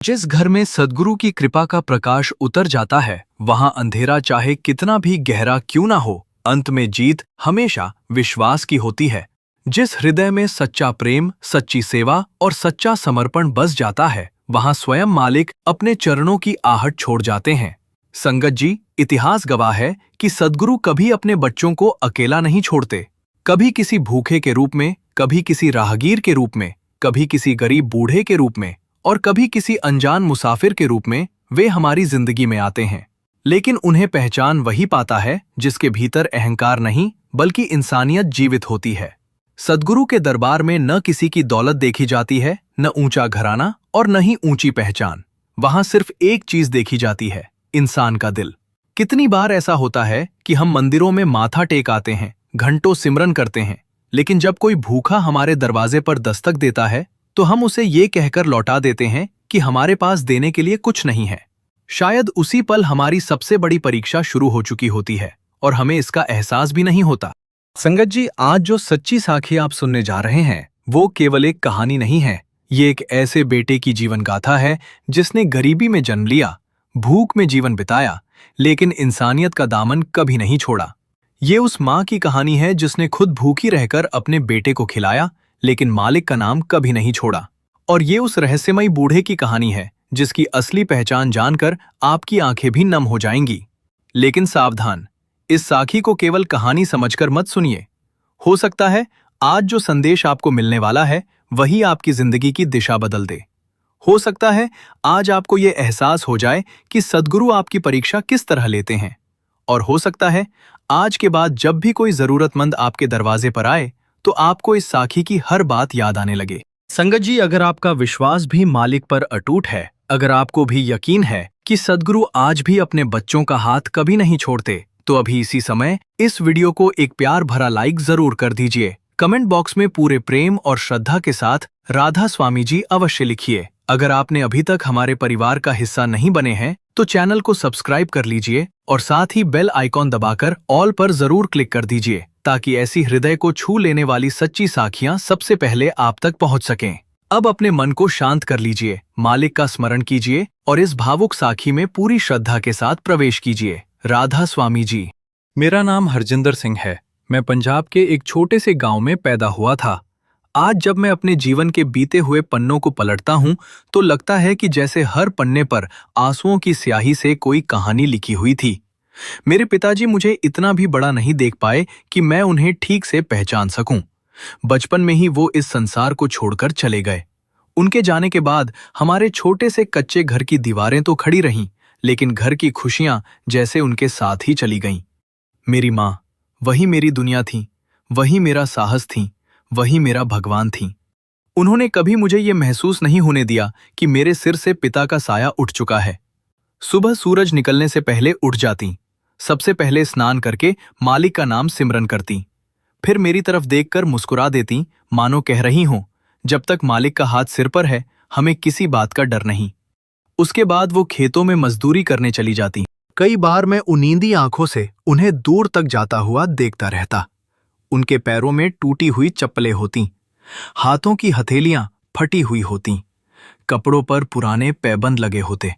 जिस घर में सद्गुरु की कृपा का प्रकाश उतर जाता है, वहां अंधेरा चाहे कितना भी गहरा क्यों ना हो, अंत में जीत हमेशा विश्वास की होती है। जिस हृदय में सच्चा प्रेम, सच्ची सेवा और सच्चा समर्पण बस जाता है, वहां स्वयं मालिक अपने चरणों की आहट छोड़ जाते हैं। संगत जी, इतिहास गवाह है कि सद्गुरु कभी अपने बच्चों को अकेला नहीं छोड़ते। कभी किसी भूखे के रूप में, कभी किसी राहगीर के रूप में, कभी किसी गरीब बूढ़े के रूप में और कभी किसी अनजान मुसाफिर के रूप में वे हमारी जिंदगी में आते हैं। लेकिन उन्हें पहचान वही पाता है जिसके भीतर अहंकार नहीं बल्कि इंसानियत जीवित होती है। सद्गुरु के दरबार में न किसी की दौलत देखी जाती है, न ऊंचा घराना और न ही ऊंची पहचान। वहां सिर्फ एक चीज देखी जाती है, इंसान का दिल। कितनी बार ऐसा होता है कि हम मंदिरों में माथा टेक आते हैं, घंटों सिमरन करते हैं, लेकिन जब कोई भूखा हमारे दरवाजे पर दस्तक देता है तो हम उसे ये कहकर लौटा देते हैं कि हमारे पास देने के लिए कुछ नहीं है। शायद उसी पल हमारी सबसे बड़ी परीक्षा शुरू हो चुकी होती है और हमें इसका एहसास भी नहीं होता। संगत जी, आज जो सच्ची साखी आप सुनने जा रहे हैं वो केवल एक कहानी नहीं है। ये एक ऐसे बेटे की जीवन गाथा है जिसने गरीबी में जन्म लिया, भूख में जीवन बिताया, लेकिन इंसानियत का दामन कभी नहीं छोड़ा। ये उस माँ की कहानी है जिसने खुद भूखी रहकर अपने बेटे को खिलाया, लेकिन मालिक का नाम कभी नहीं छोड़ा। और ये उस रहस्यमयी बूढ़े की कहानी है जिसकी असली पहचान जानकर आपकी आंखें भी नम हो जाएंगी। लेकिन सावधान, इस साखी को केवल कहानी समझकर मत सुनिए। हो सकता है आज जो संदेश आपको मिलने वाला है वही आपकी जिंदगी की दिशा बदल दे। हो सकता है आज आपको ये एहसास हो जाए कि सद्गुरु आपकी परीक्षा किस तरह लेते हैं। और हो सकता है आज के बाद जब भी कोई जरूरतमंद आपके दरवाजे पर आए तो आपको इस साखी की हर बात याद आने लगे। संगत जी, अगर आपका विश्वास भी मालिक पर अटूट है, अगर आपको भी यकीन है कि सद्गुरु आज भी अपने बच्चों का हाथ कभी नहीं छोड़ते, तो अभी इसी समय इस वीडियो को एक प्यार भरा लाइक जरूर कर दीजिए। कमेंट बॉक्स में पूरे प्रेम और श्रद्धा के साथ राधा स्वामी जी अवश्य लिखिए। अगर आपने अभी तक हमारे परिवार का हिस्सा नहीं बने हैं तो चैनल को सब्सक्राइब कर लीजिए और साथ ही बेल आइकॉन दबाकर ऑल पर जरूर क्लिक कर दीजिए, ताकि ऐसी हृदय को छू लेने वाली सच्ची साखियां सबसे पहले आप तक पहुंच सकें। अब अपने मन को शांत कर लीजिए, मालिक का स्मरण कीजिए और इस भावुक साखी में पूरी श्रद्धा के साथ प्रवेश कीजिए। राधा स्वामी जी। मेरा नाम हरजिंदर सिंह है। मैं पंजाब के एक छोटे से गांव में पैदा हुआ था। आज जब मैं अपने जीवन के बीते हुए पन्नों को पलटता हूं तो लगता है कि जैसे हर पन्ने पर आंसुओं की स्याही से कोई कहानी लिखी हुई थी। मेरे पिताजी मुझे इतना भी बड़ा नहीं देख पाए कि मैं उन्हें ठीक से पहचान सकूं। बचपन में ही वो इस संसार को छोड़कर चले गए। उनके जाने के बाद हमारे छोटे से कच्चे घर की दीवारें तो खड़ी रहीं, लेकिन घर की खुशियां जैसे उनके साथ ही चली गईं। मेरी माँ, वही मेरी दुनिया थी, वही मेरा साहस थी, वही मेरा भगवान थी। उन्होंने कभी मुझे ये महसूस नहीं होने दिया कि मेरे सिर से पिता का साया उठ चुका है। सुबह सूरज निकलने से पहले उठ जाती, सबसे पहले स्नान करके मालिक का नाम सिमरन करती, फिर मेरी तरफ देखकर मुस्कुरा देती, मानो कह रही हों, जब तक मालिक का हाथ सिर पर है हमें किसी बात का डर नहीं। उसके बाद वो खेतों में मजदूरी करने चली जाती। कई बार मैं उनींदी आंखों से उन्हें दूर तक जाता हुआ देखता रहता। उनके पैरों में टूटी हुई चप्पलें होती, हाथों की हथेलियां फटी हुई होती, कपड़ों पर पुराने पैबंद लगे होते,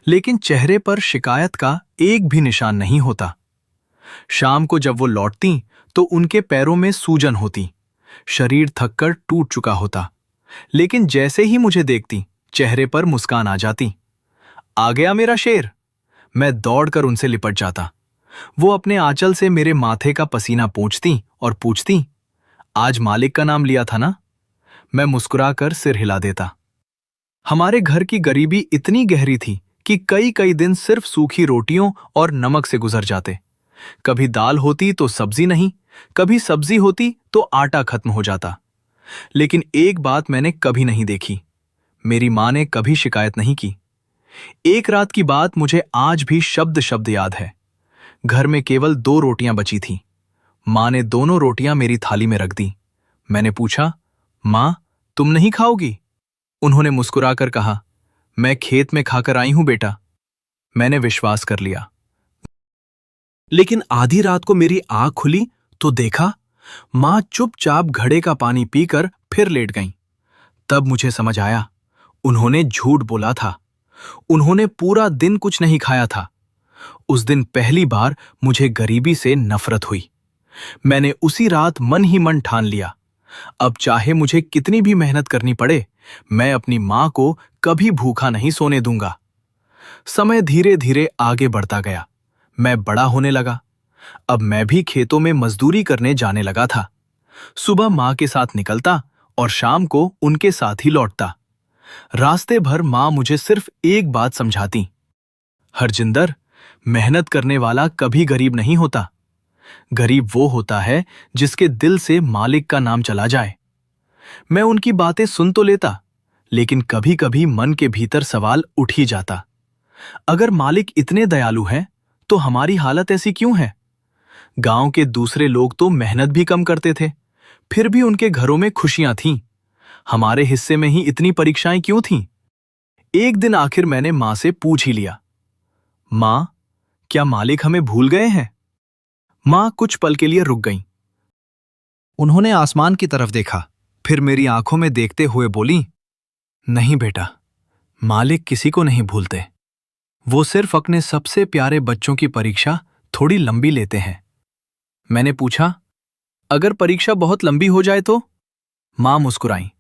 लेकिन चेहरे पर शिकायत का एक भी निशान नहीं होता। शाम को जब वो लौटती तो उनके पैरों में सूजन होती, शरीर थककर टूट चुका होता, लेकिन जैसे ही मुझे देखती चेहरे पर मुस्कान आ जाती। आ गया मेरा शेर। मैं दौड़कर उनसे लिपट जाता। वो अपने आंचल से मेरे माथे का पसीना पोंछती और पूछती, आज मालिक का नाम लिया था ना? मैं मुस्कुराकर सिर हिला देता। हमारे घर की गरीबी इतनी गहरी थी कि कई कई दिन सिर्फ सूखी रोटियों और नमक से गुजर जाते। कभी दाल होती तो सब्जी नहीं, कभी सब्जी होती तो आटा खत्म हो जाता। लेकिन एक बात मैंने कभी नहीं देखी, मेरी माँ ने कभी शिकायत नहीं की। एक रात की बात मुझे आज भी शब्द शब्द याद है। घर में केवल 2 रोटियां बची थीं। माँ ने दोनों रोटियां मेरी थाली में रख दी। मैंने पूछा, माँ तुम नहीं खाओगी? उन्होंने मुस्कुराकर कहा, मैं खेत में खाकर आई हूं बेटा। मैंने विश्वास कर लिया। लेकिन आधी रात को मेरी आंख खुली तो देखा माँ चुपचाप घड़े का पानी पीकर फिर लेट गईं। तब मुझे समझ आया, उन्होंने झूठ बोला था। उन्होंने पूरा दिन कुछ नहीं खाया था। उस दिन पहली बार मुझे गरीबी से नफरत हुई। मैंने उसी रात मन ही मन ठान लिया, अब चाहे मुझे कितनी भी मेहनत करनी पड़े, मैं अपनी मां को कभी भूखा नहीं सोने दूंगा। समय धीरे धीरे आगे बढ़ता गया। मैं बड़ा होने लगा। अब मैं भी खेतों में मजदूरी करने जाने लगा था। सुबह मां के साथ निकलता और शाम को उनके साथ ही लौटता। रास्ते भर मां मुझे सिर्फ एक बात समझाती, हरजिंदर, मेहनत करने वाला कभी गरीब नहीं होता। गरीब वो होता है जिसके दिल से मालिक का नाम चला जाए। मैं उनकी बातें सुन तो लेता, लेकिन कभी कभी मन के भीतर सवाल उठ ही जाता, अगर मालिक इतने दयालु हैं तो हमारी हालत ऐसी क्यों है? गांव के दूसरे लोग तो मेहनत भी कम करते थे, फिर भी उनके घरों में खुशियां थीं। हमारे हिस्से में ही इतनी परीक्षाएं क्यों थीं? एक दिन आखिर मैंने मां से पूछ ही लिया, मां, क्या मालिक हमें भूल गए हैं? मां कुछ पल के लिए रुक गईं। उन्होंने आसमान की तरफ देखा, फिर मेरी आंखों में देखते हुए बोली, नहीं बेटा, मालिक किसी को नहीं भूलते। वो सिर्फ अपने सबसे प्यारे बच्चों की परीक्षा थोड़ी लंबी लेते हैं। मैंने पूछा, अगर परीक्षा बहुत लंबी हो जाए तो? मां मुस्कुराई,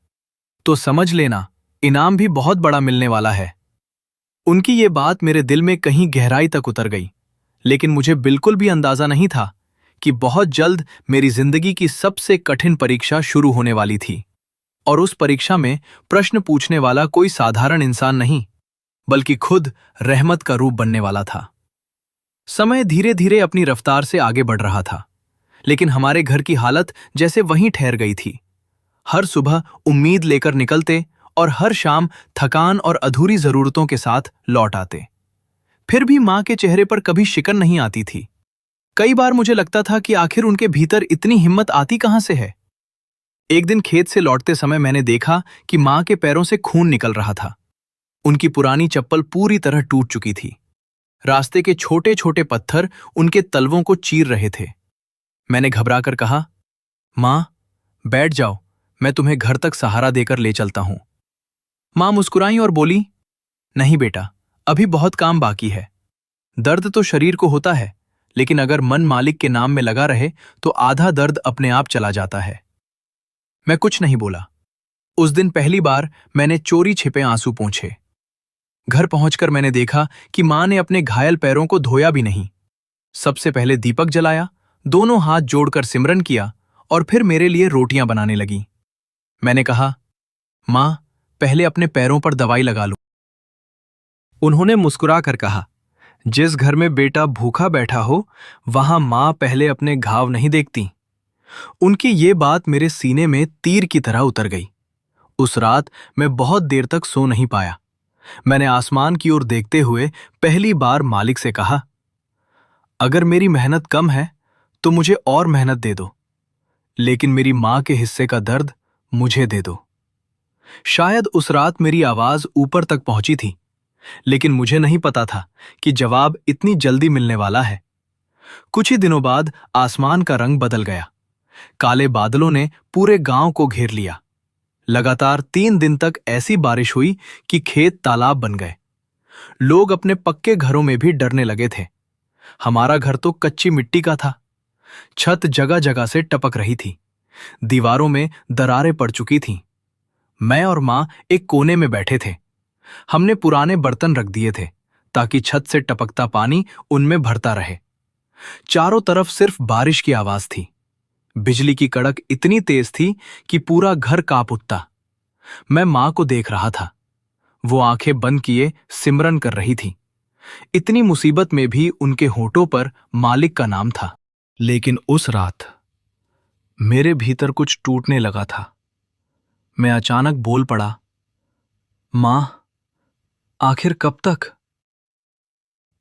तो समझ लेना इनाम भी बहुत बड़ा मिलने वाला है। उनकी ये बात मेरे दिल में कहीं गहराई तक उतर गई, लेकिन मुझे बिल्कुल भी अंदाजा नहीं था कि बहुत जल्द मेरी जिंदगी की सबसे कठिन परीक्षा शुरू होने वाली थी। और उस परीक्षा में प्रश्न पूछने वाला कोई साधारण इंसान नहीं, बल्कि खुद रहमत का रूप बनने वाला था। समय धीरे धीरे अपनी रफ्तार से आगे बढ़ रहा था, लेकिन हमारे घर की हालत जैसे वहीं ठहर गई थी। हर सुबह उम्मीद लेकर निकलते और हर शाम थकान और अधूरी जरूरतों के साथ लौट आते। फिर भी मां के चेहरे पर कभी शिकन नहीं आती थी। कई बार मुझे लगता था कि आखिर उनके भीतर इतनी हिम्मत आती कहां से है। एक दिन खेत से लौटते समय मैंने देखा कि मां के पैरों से खून निकल रहा था। उनकी पुरानी चप्पल पूरी तरह टूट चुकी थी। रास्ते के छोटे छोटे पत्थर उनके तलवों को चीर रहे थे। मैंने घबराकर कहा, मां, बैठ जाओ, मैं तुम्हें घर तक सहारा देकर ले चलता हूं। मां मुस्कुराई और बोली, नहीं बेटा, अभी बहुत काम बाकी है। दर्द तो शरीर को होता है, लेकिन अगर मन मालिक के नाम में लगा रहे तो आधा दर्द अपने आप चला जाता है। मैं कुछ नहीं बोला। उस दिन पहली बार मैंने चोरी छिपे आंसू पोंछे। घर पहुंचकर मैंने देखा कि मां ने अपने घायल पैरों को धोया भी नहीं। सबसे पहले दीपक जलाया, दोनों हाथ जोड़कर सिमरन किया और फिर मेरे लिए रोटियां बनाने लगी। मैंने कहा, मां, पहले अपने पैरों पर दवाई लगा लो। उन्होंने मुस्कुराकर कहा, जिस घर में बेटा भूखा बैठा हो वहां मां पहले अपने घाव नहीं देखती। उनकी ये बात मेरे सीने में तीर की तरह उतर गई। उस रात मैं बहुत देर तक सो नहीं पाया। मैंने आसमान की ओर देखते हुए पहली बार मालिक से कहा, अगर मेरी मेहनत कम है तो मुझे और मेहनत दे दो, लेकिन मेरी मां के हिस्से का दर्द मुझे दे दो। शायद उस रात मेरी आवाज ऊपर तक पहुंची थी, लेकिन मुझे नहीं पता था कि जवाब इतनी जल्दी मिलने वाला है। कुछ ही दिनों बाद आसमान का रंग बदल गया। काले बादलों ने पूरे गांव को घेर लिया। लगातार 3 दिन तक ऐसी बारिश हुई कि खेत तालाब बन गए। लोग अपने पक्के घरों में भी डरने लगे थे। हमारा घर तो कच्ची मिट्टी का था। छत जगह जगह से टपक रही थी। दीवारों में दरारें पड़ चुकी थीं। मैं और मां एक कोने में बैठे थे। हमने पुराने बर्तन रख दिए थे ताकि छत से टपकता पानी उनमें भरता रहे। चारों तरफ सिर्फ बारिश की आवाज थी। बिजली की कड़क इतनी तेज थी कि पूरा घर कांप उठता। मैं मां को देख रहा था। वो आंखें बंद किए सिमरन कर रही थी। इतनी मुसीबत में भी उनके होठों पर मालिक का नाम था। लेकिन उस रात मेरे भीतर कुछ टूटने लगा था। मैं अचानक बोल पड़ा, मां, आखिर कब तक?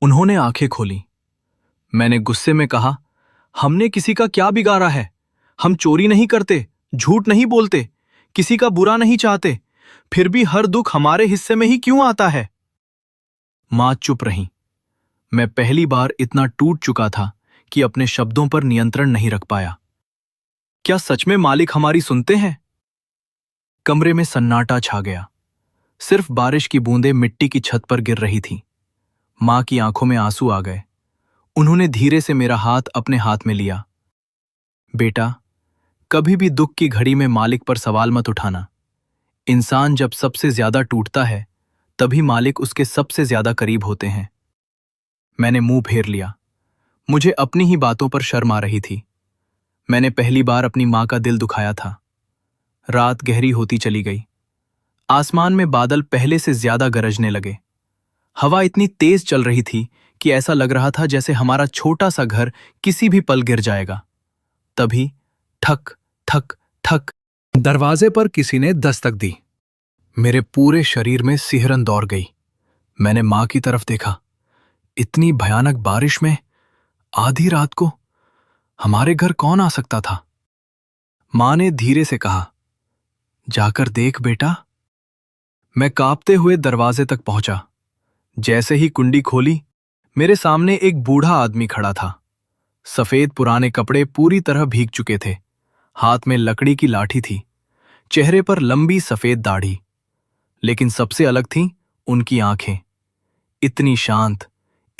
उन्होंने आंखें खोली। मैंने गुस्से में कहा, हमने किसी का क्या बिगाड़ा है? हम चोरी नहीं करते, झूठ नहीं बोलते, किसी का बुरा नहीं चाहते, फिर भी हर दुख हमारे हिस्से में ही क्यों आता है? मां चुप रही। मैं पहली बार इतना टूट चुका था कि अपने शब्दों पर नियंत्रण नहीं रख पाया। क्या सच में मालिक हमारी सुनते हैं? कमरे में सन्नाटा छा गया। सिर्फ बारिश की बूंदें मिट्टी की छत पर गिर रही थीं। मां की आंखों में आंसू आ गए। उन्होंने धीरे से मेरा हाथ अपने हाथ में लिया। बेटा, कभी भी दुख की घड़ी में मालिक पर सवाल मत उठाना। इंसान जब सबसे ज्यादा टूटता है, तभी मालिक उसके सबसे ज्यादा करीब होते हैं। मैंने मुंह फेर लिया। मुझे अपनी ही बातों पर शर्म आ रही थी। मैंने पहली बार अपनी मां का दिल दुखाया था। रात गहरी होती चली गई। आसमान में बादल पहले से ज्यादा गरजने लगे। हवा इतनी तेज चल रही थी कि ऐसा लग रहा था जैसे हमारा छोटा सा घर किसी भी पल गिर जाएगा। तभी ठक ठक ठक, दरवाजे पर किसी ने दस्तक दी। मेरे पूरे शरीर में सिहरन दौड़ गई। मैंने मां की तरफ देखा। इतनी भयानक बारिश में आधी रात को हमारे घर कौन आ सकता था? मां ने धीरे से कहा, जाकर देख बेटा। मैं कांपते हुए दरवाजे तक पहुंचा। जैसे ही कुंडी खोली, मेरे सामने एक बूढ़ा आदमी खड़ा था। सफेद पुराने कपड़े पूरी तरह भीग चुके थे। हाथ में लकड़ी की लाठी थी। चेहरे पर लंबी सफेद दाढ़ी। लेकिन सबसे अलग थीं उनकी आंखें। इतनी शांत,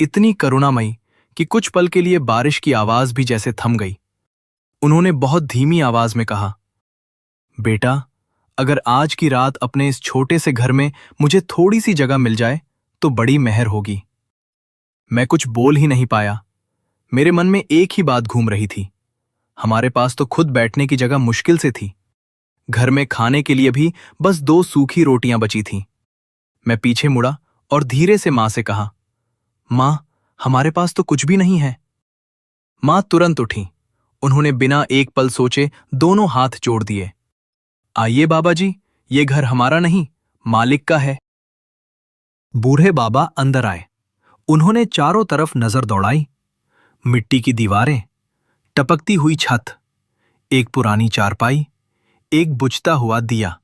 इतनी करुणामयी कि कुछ पल के लिए बारिश की आवाज भी जैसे थम गई। उन्होंने बहुत धीमी आवाज में कहा, बेटा, अगर आज की रात अपने इस छोटे से घर में मुझे थोड़ी सी जगह मिल जाए तो बड़ी मेहर होगी। मैं कुछ बोल ही नहीं पाया। मेरे मन में एक ही बात घूम रही थी। हमारे पास तो खुद बैठने की जगह मुश्किल से थी। घर में खाने के लिए भी बस 2 सूखी रोटियां बची थीं। मैं पीछे मुड़ा और धीरे से मां से कहा, मां, हमारे पास तो कुछ भी नहीं है। मां तुरंत उठी। उन्होंने बिना एक पल सोचे दोनों हाथ जोड़ दिए। आइए बाबा जी, ये घर हमारा नहीं, मालिक का है। बूढ़े बाबा अंदर आए। उन्होंने चारों तरफ नजर दौड़ाई। मिट्टी की दीवारें, टपकती हुई छत, एक पुरानी चारपाई, एक बुझता हुआ दिया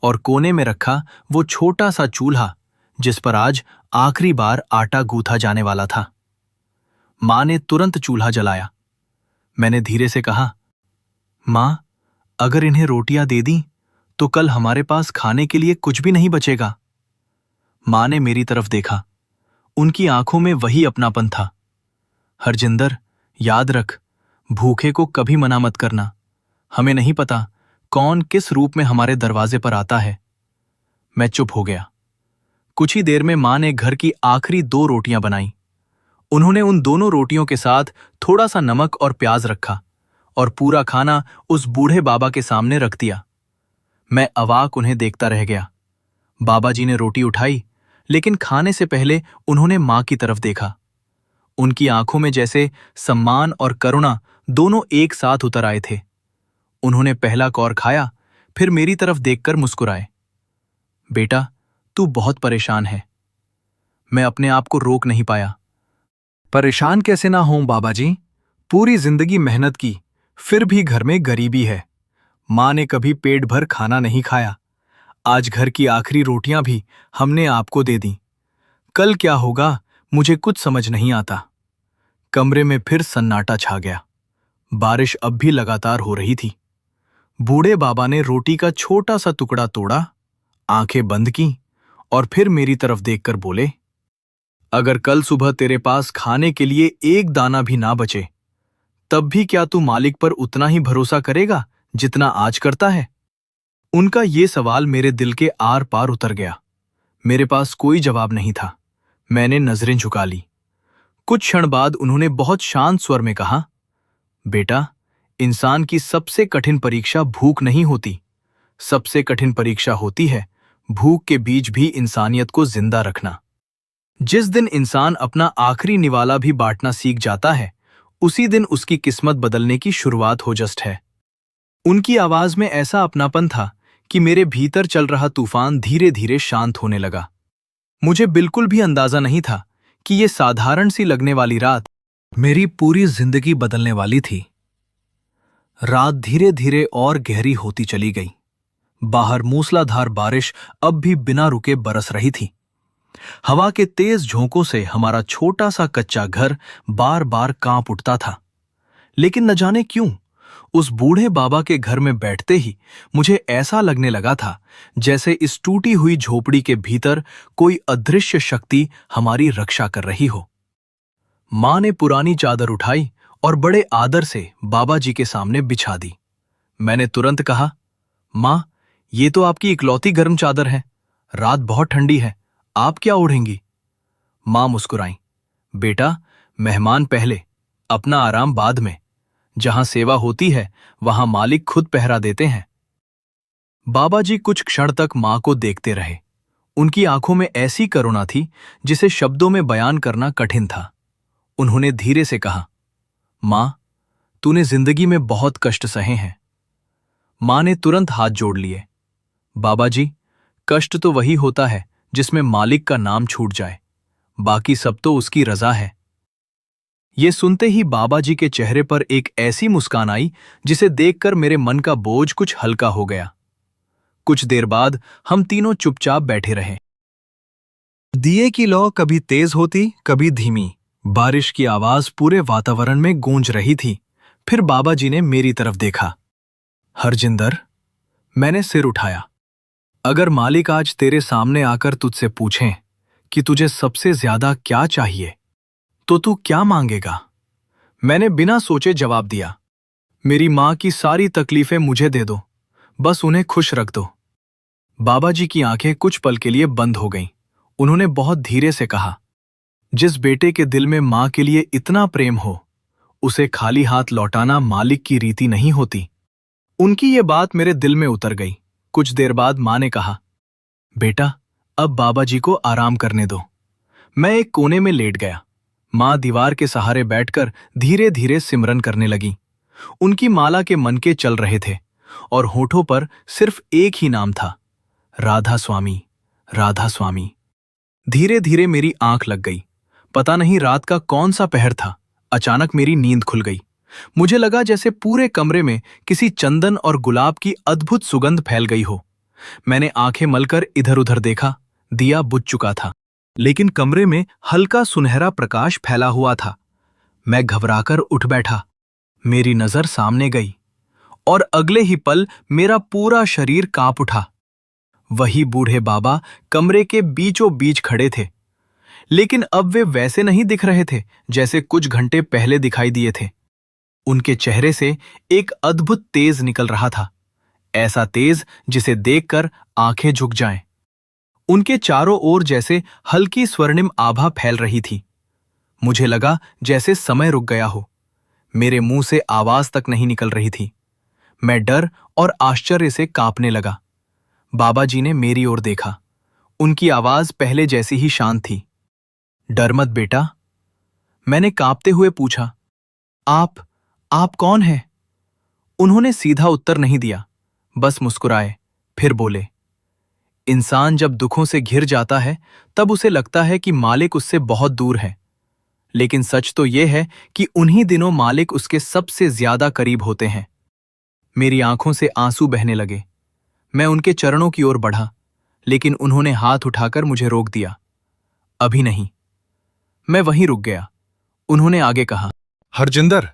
और कोने में रखा वो छोटा सा चूल्हा जिस पर आज आखिरी बार आटा गूंथा जाने वाला था। मां ने तुरंत चूल्हा जलाया। मैंने धीरे से कहा, मां, अगर इन्हें रोटियां दे दी तो कल हमारे पास खाने के लिए कुछ भी नहीं बचेगा। मां ने मेरी तरफ देखा। उनकी आंखों में वही अपनापन था। हरजिंदर, याद रख, भूखे को कभी मना मत करना। हमें नहीं पता कौन किस रूप में हमारे दरवाजे पर आता है। मैं चुप हो गया। कुछ ही देर में मां ने घर की आखिरी 2 रोटियां बनाई। उन्होंने उन दोनों रोटियों के साथ थोड़ा सा नमक और प्याज रखा और पूरा खाना उस बूढ़े बाबा के सामने रख दिया। मैं अवाक उन्हें देखता रह गया। बाबा जी ने रोटी उठाई, लेकिन खाने से पहले उन्होंने मां की तरफ देखा। उनकी आंखों में जैसे सम्मान और करुणा दोनों एक साथ उतर आए थे। उन्होंने पहला कौर खाया, फिर मेरी तरफ देखकर मुस्कुराए। बेटा, तू बहुत परेशान है। मैं अपने आप को रोक नहीं पाया। परेशान कैसे ना हों बाबा जी? पूरी जिंदगी मेहनत की, फिर भी घर में गरीबी है। मां ने कभी पेट भर खाना नहीं खाया। आज घर की आखिरी रोटियां भी हमने आपको दे दी। कल क्या होगा मुझे कुछ समझ नहीं आता। कमरे में फिर सन्नाटा छा गया। बारिश अब भी लगातार हो रही थी। बूढ़े बाबा ने रोटी का छोटा सा टुकड़ा तोड़ा, आंखें बंद की और फिर मेरी तरफ देखकर बोले, अगर कल सुबह तेरे पास खाने के लिए एक दाना भी ना बचे, तब भी क्या तू मालिक पर उतना ही भरोसा करेगा जितना आज करता है? उनका ये सवाल मेरे दिल के आर पार उतर गया। मेरे पास कोई जवाब नहीं था। मैंने नजरें झुका ली। कुछ क्षण बाद उन्होंने बहुत शांत स्वर में कहा, बेटा, इंसान की सबसे कठिन परीक्षा भूख नहीं होती। सबसे कठिन परीक्षा होती है भूख के बीच भी इंसानियत को जिंदा रखना। जिस दिन इंसान अपना आखिरी निवाला भी बांटना सीख जाता है, उसी दिन उसकी किस्मत बदलने की शुरुआत हो जस्ट है। उनकी आवाज में ऐसा अपनापन था कि मेरे भीतर चल रहा तूफान धीरे धीरे शांत होने लगा। मुझे बिल्कुल भी अंदाजा नहीं था कि ये साधारण सी लगने वाली रात मेरी पूरी जिंदगी बदलने वाली थी। रात धीरे धीरे और गहरी होती चली गई। बाहर मूसलाधार बारिश अब भी बिना रुके बरस रही थी। हवा के तेज झोंकों से हमारा छोटा सा कच्चा घर बार बार कांप उठता था। लेकिन न जाने क्यों उस बूढ़े बाबा के घर में बैठते ही मुझे ऐसा लगने लगा था जैसे इस टूटी हुई झोपड़ी के भीतर कोई अदृश्य शक्ति हमारी रक्षा कर रही हो। मां ने पुरानी चादर उठाई और बड़े आदर से बाबा जी के सामने बिछा दी। मैंने तुरंत कहा, मां, ये तो आपकी इकलौती गर्म चादर है। रात बहुत ठंडी है, आप क्या ओढ़ेंगी? मां मुस्कुराई, बेटा, मेहमान पहले, अपना आराम बाद में। जहां सेवा होती है वहां मालिक खुद पहरा देते हैं। बाबा जी कुछ क्षण तक मां को देखते रहे। उनकी आंखों में ऐसी करुणा थी जिसे शब्दों में बयान करना कठिन था। उन्होंने धीरे से कहा, मां, तूने जिंदगी में बहुत कष्ट सहे हैं। मां ने तुरंत हाथ जोड़ लिए। बाबा जी, कष्ट तो वही होता है जिसमें मालिक का नाम छूट जाए, बाकी सब तो उसकी रजा है। ये सुनते ही बाबा जी के चेहरे पर एक ऐसी मुस्कान आई जिसे देखकर मेरे मन का बोझ कुछ हल्का हो गया। कुछ देर बाद हम तीनों चुपचाप बैठे रहे। दिए की लौ कभी तेज होती, कभी धीमी। बारिश की आवाज पूरे वातावरण में गूंज रही थी। फिर बाबा जी ने मेरी तरफ देखा। हरजिंदर, मैंने सिर उठाया। अगर मालिक आज तेरे सामने आकर तुझसे पूछें कि तुझे सबसे ज्यादा क्या चाहिए, तो तू क्या मांगेगा? मैंने बिना सोचे जवाब दिया, मेरी मां की सारी तकलीफें मुझे दे दो, बस उन्हें खुश रख दो। बाबा जी की आंखें कुछ पल के लिए बंद हो गईं। उन्होंने बहुत धीरे से कहा, जिस बेटे के दिल में मां के लिए इतना प्रेम हो, उसे खाली हाथ लौटाना मालिक की रीति नहीं होती। उनकी ये बात मेरे दिल में उतर गई। कुछ देर बाद मां ने कहा, बेटा, अब बाबा जी को आराम करने दो। मैं एक कोने में लेट गया। मां दीवार के सहारे बैठकर धीरे धीरे सिमरन करने लगी। उनकी माला के मनके चल रहे थे और होठों पर सिर्फ एक ही नाम था, राधा स्वामी, राधा स्वामी। धीरे धीरे मेरी आंख लग गई। पता नहीं रात का कौन सा पहर था, अचानक मेरी नींद खुल गई। मुझे लगा जैसे पूरे कमरे में किसी चंदन और गुलाब की अद्भुत सुगंध फैल गई हो। मैंने आंखें मलकर इधर उधर देखा। दिया बुझ चुका था, लेकिन कमरे में हल्का सुनहरा प्रकाश फैला हुआ था। मैं घबराकर उठ बैठा। मेरी नजर सामने गई और अगले ही पल मेरा पूरा शरीर कांप उठा। वही बूढ़े बाबा कमरे के बीचों बीच खड़े थे, लेकिन अब वे वैसे नहीं दिख रहे थे जैसे कुछ घंटे पहले दिखाई दिए थे। उनके चेहरे से एक अद्भुत तेज निकल रहा था, ऐसा तेज जिसे देखकर आंखें झुक जाएं। उनके चारों ओर जैसे हल्की स्वर्णिम आभा फैल रही थी। मुझे लगा जैसे समय रुक गया हो। मेरे मुंह से आवाज तक नहीं निकल रही थी। मैं डर और आश्चर्य से कांपने लगा। बाबा जी ने मेरी ओर देखा। उनकी आवाज पहले जैसी ही शांत थी। डर मत बेटा, मैंने कांपते हुए पूछा। आप कौन हैं? उन्होंने सीधा उत्तर नहीं दिया, बस मुस्कुराए। फिर बोले, इंसान जब दुखों से घिर जाता है तब उसे लगता है कि मालिक उससे बहुत दूर है, लेकिन सच तो यह है कि उन्हीं दिनों मालिक उसके सबसे ज्यादा करीब होते हैं। मेरी आंखों से आंसू बहने लगे। मैं उनके चरणों की ओर बढ़ा, लेकिन उन्होंने हाथ उठाकर मुझे रोक दिया। अभी नहीं। मैं वहीं रुक गया। उन्होंने आगे कहा, हरजिंदर,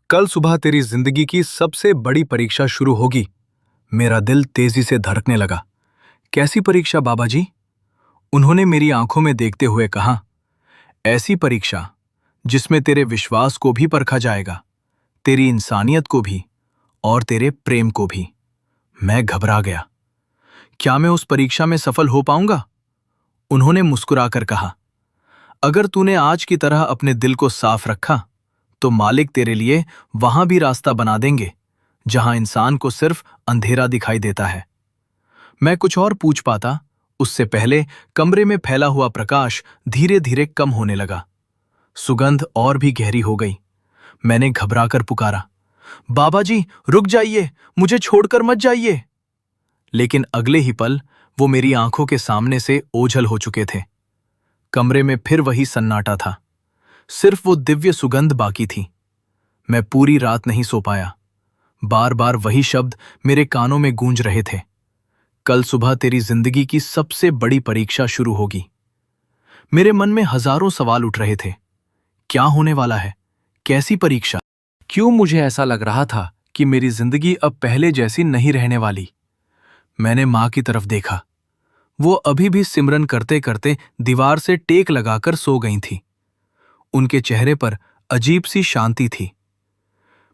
कल सुबह तेरी जिंदगी की सबसे बड़ी परीक्षा शुरू होगी। मेरा दिल तेजी से धड़कने लगा। कैसी परीक्षा बाबा जी? उन्होंने मेरी आंखों में देखते हुए कहा, ऐसी परीक्षा जिसमें तेरे विश्वास को भी परखा जाएगा, तेरी इंसानियत को भी और तेरे प्रेम को भी। मैं घबरा गया। क्या मैं उस परीक्षा में सफल हो पाऊंगा? उन्होंने मुस्कुराकर कहा, अगर तूने आज की तरह अपने दिल को साफ रखा तो मालिक तेरे लिए वहां भी रास्ता बना देंगे जहां इंसान को सिर्फ अंधेरा दिखाई देता है। मैं कुछ और पूछ पाता, उससे पहले कमरे में फैला हुआ प्रकाश धीरे धीरे कम होने लगा। सुगंध और भी गहरी हो गई। मैंने घबराकर पुकारा, बाबा जी रुक जाइए, मुझे छोड़कर मत जाइए। लेकिन अगले ही पल वो मेरी आंखों के सामने से ओझल हो चुके थे। कमरे में फिर वही सन्नाटा था, सिर्फ वो दिव्य सुगंध बाकी थी। मैं पूरी रात नहीं सो पाया। बार बार वही शब्द मेरे कानों में गूंज रहे थे, कल सुबह तेरी जिंदगी की सबसे बड़ी परीक्षा शुरू होगी। मेरे मन में हजारों सवाल उठ रहे थे। क्या होने वाला है? कैसी परीक्षा? क्यों मुझे ऐसा लग रहा था कि मेरी जिंदगी अब पहले जैसी नहीं रहने वाली। मैंने मां की तरफ देखा। वो अभी भी सिमरन करते करते दीवार से टेक लगाकर सो गई थी। उनके चेहरे पर अजीब सी शांति थी।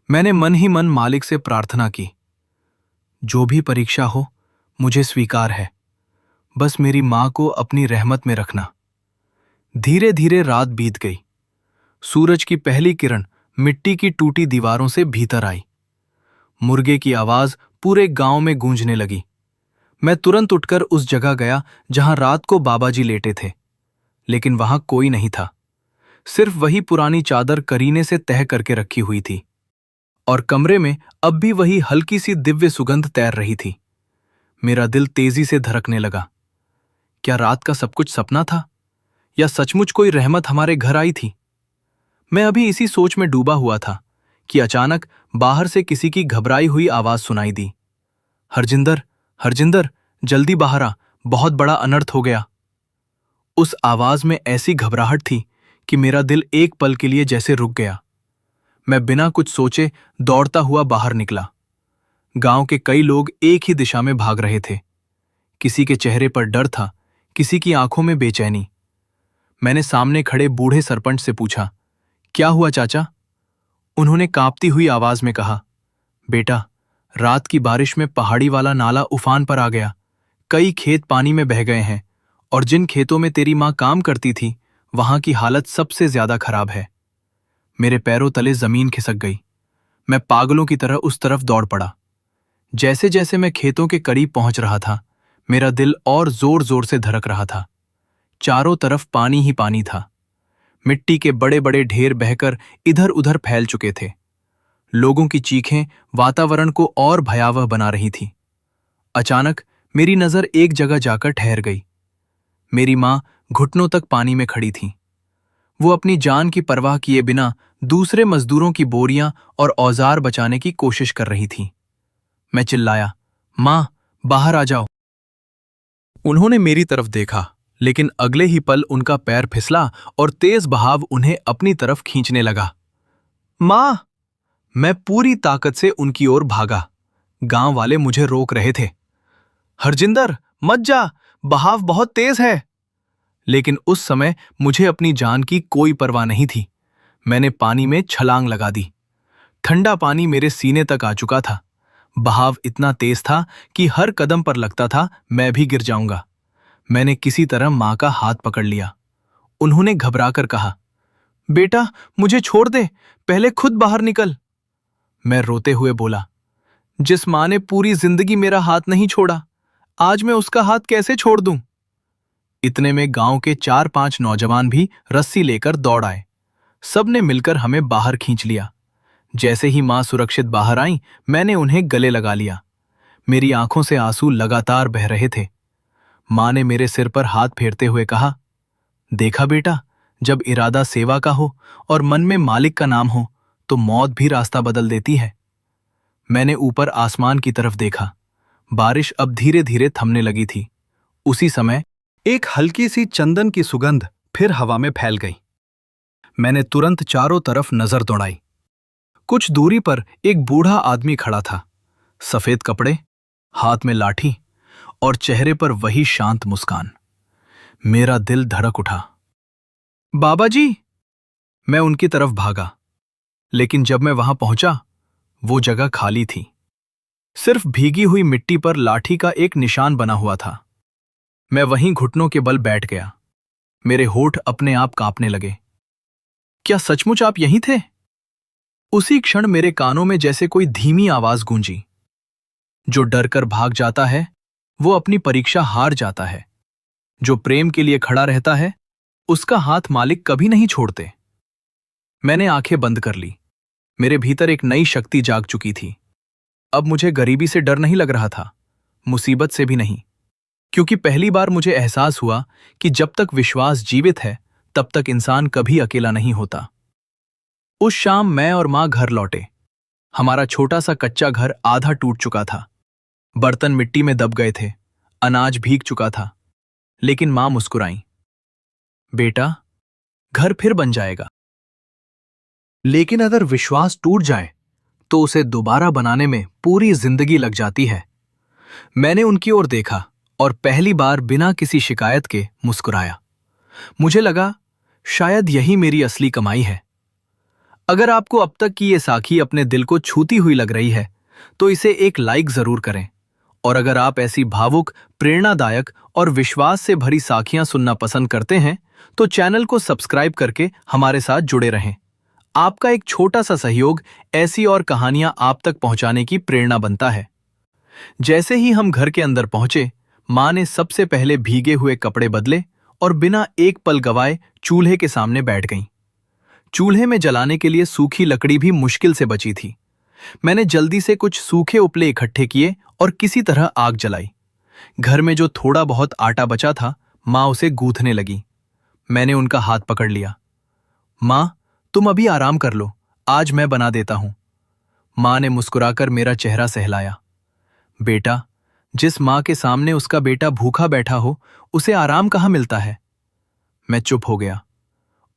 मैंने मन ही मन मालिक से प्रार्थना की, जो भी परीक्षा हो मुझे स्वीकार है, बस मेरी मां को अपनी रहमत में रखना। धीरे धीरे रात बीत गई। सूरज की पहली किरण मिट्टी की टूटी दीवारों से भीतर आई। मुर्गे की आवाज पूरे गांव में गूंजने लगी। मैं तुरंत उठकर उस जगह गया जहां रात को बाबा जी लेटे थे, लेकिन वहां कोई नहीं था। सिर्फ वही पुरानी चादर करीने से तह करके रखी हुई थी, और कमरे में अब भी वही हल्की सी दिव्य सुगंध तैर रही थी। मेरा दिल तेजी से धड़कने लगा। क्या रात का सब कुछ सपना था, या सचमुच कोई रहमत हमारे घर आई थी? मैं अभी इसी सोच में डूबा हुआ था कि अचानक बाहर से किसी की घबराई हुई आवाज सुनाई दी। हरजिंदर, हरजिंदर, जल्दी बाहर आ, बहुत बड़ा अनर्थ हो गया। उस आवाज में ऐसी घबराहट थी कि मेरा दिल एक पल के लिए जैसे रुक गया। मैं बिना कुछ सोचे दौड़ता हुआ बाहर निकला। गांव के कई लोग एक ही दिशा में भाग रहे थे। किसी के चेहरे पर डर था, किसी की आंखों में बेचैनी। मैंने सामने खड़े बूढ़े सरपंच से पूछा, क्या हुआ चाचा? उन्होंने कांपती हुई आवाज में कहा, बेटा, रात की बारिश में पहाड़ी वाला नाला उफान पर आ गया। कई खेत पानी में बह गए हैं, और जिन खेतों में तेरी मां काम करती थी वहां की हालत सबसे ज्यादा खराब है। मेरे पैरों तले जमीन खिसक गई। मैं पागलों की तरह उस तरफ दौड़ पड़ा। जैसे जैसे मैं खेतों के करीब पहुंच रहा था, मेरा दिल और जोर जोर से धड़क रहा था। चारों तरफ पानी ही पानी था। मिट्टी के बड़े बड़े ढेर बहकर इधर उधर फैल चुके थे। लोगों की चीखें वातावरण को और भयावह बना रही थी। अचानक मेरी नजर एक जगह जाकर ठहर गई। मेरी मां घुटनों तक पानी में खड़ी थी। वो अपनी जान की परवाह किए बिना दूसरे मजदूरों की बोरियां और औजार बचाने की कोशिश कर रही थी। मैं चिल्लाया, मां, बाहर आ जाओ। उन्होंने मेरी तरफ देखा, लेकिन अगले ही पल उनका पैर फिसला और तेज बहाव उन्हें अपनी तरफ खींचने लगा। मां! मैं पूरी ताकत से उनकी ओर भागा। गांव वाले मुझे रोक रहे थे। हरजिंदर, मत जा, बहाव बहुत तेज है। लेकिन उस समय मुझे अपनी जान की कोई परवाह नहीं थी। मैंने पानी में छलांग लगा दी। ठंडा पानी मेरे सीने तक आ चुका था। बहाव इतना तेज था कि हर कदम पर लगता था मैं भी गिर जाऊंगा। मैंने किसी तरह मां का हाथ पकड़ लिया। उन्होंने घबराकर कहा, बेटा, मुझे छोड़ दे, पहले खुद बाहर निकल। मैं रोते हुए बोला, जिस मां ने पूरी जिंदगी मेरा हाथ नहीं छोड़ा, आज मैं उसका हाथ कैसे छोड़ दूं? इतने में गांव के 4-5 नौजवान भी रस्सी लेकर दौड़ आए। सबने मिलकर हमें बाहर खींच लिया। जैसे ही मां सुरक्षित बाहर आई, मैंने उन्हें गले लगा लिया। मेरी आंखों से आंसू लगातार बह रहे थे। मां ने मेरे सिर पर हाथ फेरते हुए कहा, देखा बेटा, जब इरादा सेवा का हो और मन में मालिक का नाम हो तो मौत भी रास्ता बदल देती है। मैंने ऊपर आसमान की तरफ देखा। बारिश अब धीरे धीरे थमने लगी थी। उसी समय एक हल्की सी चंदन की सुगंध फिर हवा में फैल गई। मैंने तुरंत चारों तरफ नजर दौड़ाई। कुछ दूरी पर एक बूढ़ा आदमी खड़ा था। सफेद कपड़े, हाथ में लाठी और चेहरे पर वही शांत मुस्कान। मेरा दिल धड़क उठा। बाबा जी! मैं उनकी तरफ भागा, लेकिन जब मैं वहां पहुंचा, वो जगह खाली थी। सिर्फ भीगी हुई मिट्टी पर लाठी का एक निशान बना हुआ था। मैं वहीं घुटनों के बल बैठ गया। मेरे होठ अपने आप कांपने लगे। क्या सचमुच आप यहीं थे? उसी क्षण मेरे कानों में जैसे कोई धीमी आवाज गूंजी, जो डरकर भाग जाता है वो अपनी परीक्षा हार जाता है। जो प्रेम के लिए खड़ा रहता है उसका हाथ मालिक कभी नहीं छोड़ते। मैंने आंखें बंद कर ली। मेरे भीतर एक नई शक्ति जाग चुकी थी। अब मुझे गरीबी से डर नहीं लग रहा था, मुसीबत से भी नहीं, क्योंकि पहली बार मुझे एहसास हुआ कि जब तक विश्वास जीवित है तब तक इंसान कभी अकेला नहीं होता। उस शाम मैं और मां घर लौटे। हमारा छोटा सा कच्चा घर आधा टूट चुका था। बर्तन मिट्टी में दब गए थे, अनाज भीग चुका था, लेकिन मां मुस्कुराई, बेटा, घर फिर बन जाएगा। लेकिन अगर विश्वास टूट जाए तो उसे दोबारा बनाने में पूरी जिंदगी लग जाती है। मैंने उनकी ओर देखा और पहली बार बिना किसी शिकायत के मुस्कुराया। मुझे लगा शायद यही मेरी असली कमाई है। अगर आपको अब तक की ये साखी अपने दिल को छूती हुई लग रही है तो इसे एक लाइक जरूर करें। और अगर आप ऐसी भावुक, प्रेरणादायक और विश्वास से भरी साखियां सुनना पसंद करते हैं तो चैनल को सब्सक्राइब करके हमारे साथ जुड़े रहें। आपका एक छोटा सा सहयोग ऐसी और कहानियां आप तक पहुंचाने की प्रेरणा बनता है। जैसे ही हम घर के अंदर पहुंचे, मां ने सबसे पहले भीगे हुए कपड़े बदले और बिना एक पल गवाए चूल्हे के सामने बैठ गईं। चूल्हे में जलाने के लिए सूखी लकड़ी भी मुश्किल से बची थी। मैंने जल्दी से कुछ सूखे उपले इकट्ठे किए और किसी तरह आग जलाई। घर में जो थोड़ा बहुत आटा बचा था, मां उसे गूंथने लगी। मैंने उनका हाथ पकड़ लिया। मां, तुम अभी आराम कर लो, आज मैं बना देता हूं। मां ने मुस्कुराकर मेरा चेहरा सहलाया। बेटा, जिस मां के सामने उसका बेटा भूखा बैठा हो, उसे आराम कहाँ मिलता है। मैं चुप हो गया।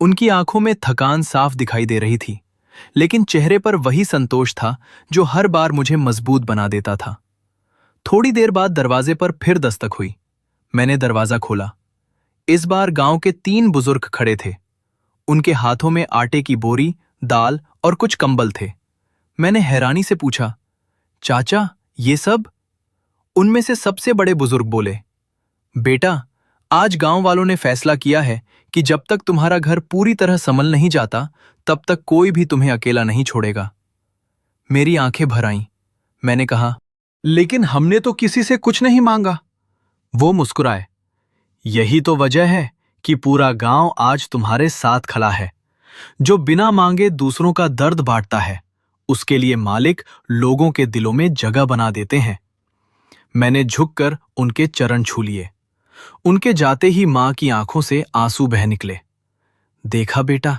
उनकी आंखों में थकान साफ दिखाई दे रही थी, लेकिन चेहरे पर वही संतोष था जो हर बार मुझे मजबूत बना देता था। थोड़ी देर बाद दरवाजे पर फिर दस्तक हुई। मैंने दरवाजा खोला। इस बार गांव के 3 बुजुर्ग खड़े थे। उनके हाथों में आटे की बोरी, दाल और कुछ कंबल थे। मैंने हैरानी से पूछा, चाचा, ये सब? उनमें से सबसे बड़े बुजुर्ग बोले, बेटा, आज गांव वालों ने फैसला किया है कि जब तक तुम्हारा घर पूरी तरह संभल नहीं जाता, तब तक कोई भी तुम्हें अकेला नहीं छोड़ेगा। मेरी आंखें भर आईं। मैंने कहा, लेकिन हमने तो किसी से कुछ नहीं मांगा। वो मुस्कुराए। यही तो वजह है कि पूरा गांव आज तुम्हारे साथ खड़ा है। जो बिना मांगे दूसरों का दर्द बांटता है, उसके लिए मालिक लोगों के दिलों में जगह बना देते हैं। मैंने झुककर उनके चरण छू लिए। उनके जाते ही मां की आंखों से आंसू बह निकले। देखा बेटा,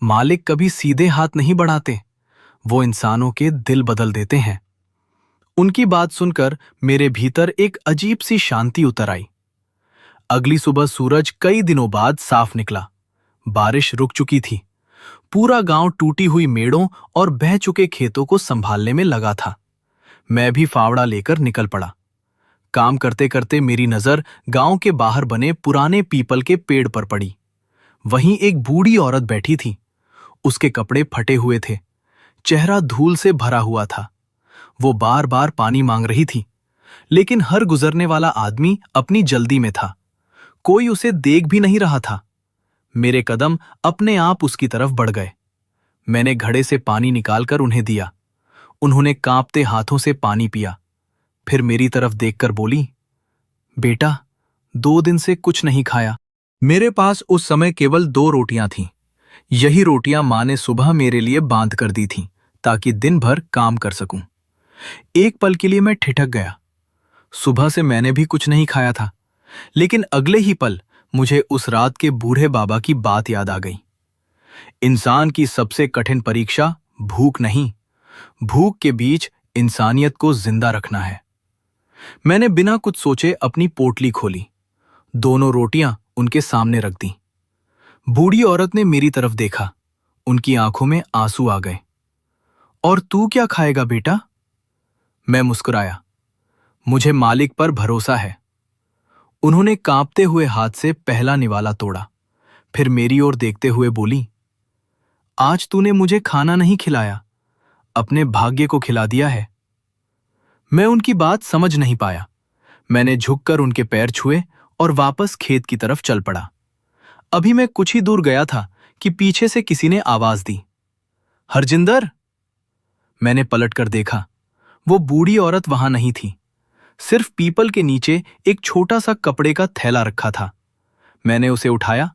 मालिक कभी सीधे हाथ नहीं बढ़ाते, वो इंसानों के दिल बदल देते हैं। उनकी बात सुनकर मेरे भीतर एक अजीब सी शांति उतर आई। अगली सुबह सूरज कई दिनों बाद साफ निकला। बारिश रुक चुकी थी। पूरा गांव टूटी हुई मेड़ों और बह चुके खेतों को संभालने में लगा था। मैं भी फावड़ा लेकर निकल पड़ा। काम करते करते मेरी नजर गांव के बाहर बने पुराने पीपल के पेड़ पर पड़ी। वहीं एक बूढ़ी औरत बैठी थी। उसके कपड़े फटे हुए थे, चेहरा धूल से भरा हुआ था। वो बार बार पानी मांग रही थी, लेकिन हर गुजरने वाला आदमी अपनी जल्दी में था। कोई उसे देख भी नहीं रहा था। मेरे कदम अपने आप उसकी तरफ बढ़ गए। मैंने घड़े से पानी निकालकर उन्हें दिया। उन्होंने कांपते हाथों से पानी पिया। फिर मेरी तरफ देखकर बोली, बेटा, 2 दिन से कुछ नहीं खाया। मेरे पास उस समय केवल 2 रोटियां थीं। यही रोटियां मां ने सुबह मेरे लिए बांध कर दी थीं, ताकि दिन भर काम कर सकूं। एक पल के लिए मैं ठिठक गया। सुबह से मैंने भी कुछ नहीं खाया था, लेकिन अगले ही पल मुझे उस रात के बूढ़े बाबा की बात याद आ गई। इंसान की सबसे कठिन परीक्षा भूख नहीं, भूख के बीच इंसानियत को जिंदा रखना है। मैंने बिना कुछ सोचे अपनी पोटली खोली। दोनों रोटियां उनके सामने रख दी। बूढ़ी औरत ने मेरी तरफ देखा। उनकी आंखों में आंसू आ गए। और तू क्या खाएगा बेटा? मैं मुस्कुराया। मुझे मालिक पर भरोसा है। उन्होंने कांपते हुए हाथ से पहला निवाला तोड़ा, फिर मेरी ओर देखते हुए बोली, आज तूने मुझे खाना नहीं खिलाया, अपने भाग्य को खिला दिया है। मैं उनकी बात समझ नहीं पाया। मैंने झुककर उनके पैर छुए और वापस खेत की तरफ चल पड़ा। अभी मैं कुछ ही दूर गया था कि पीछे से किसी ने आवाज दी, हरजिंदर। मैंने पलटकर देखा। वो बूढ़ी औरत वहां नहीं थी। सिर्फ पीपल के नीचे एक छोटा सा कपड़े का थैला रखा था। मैंने उसे उठाया।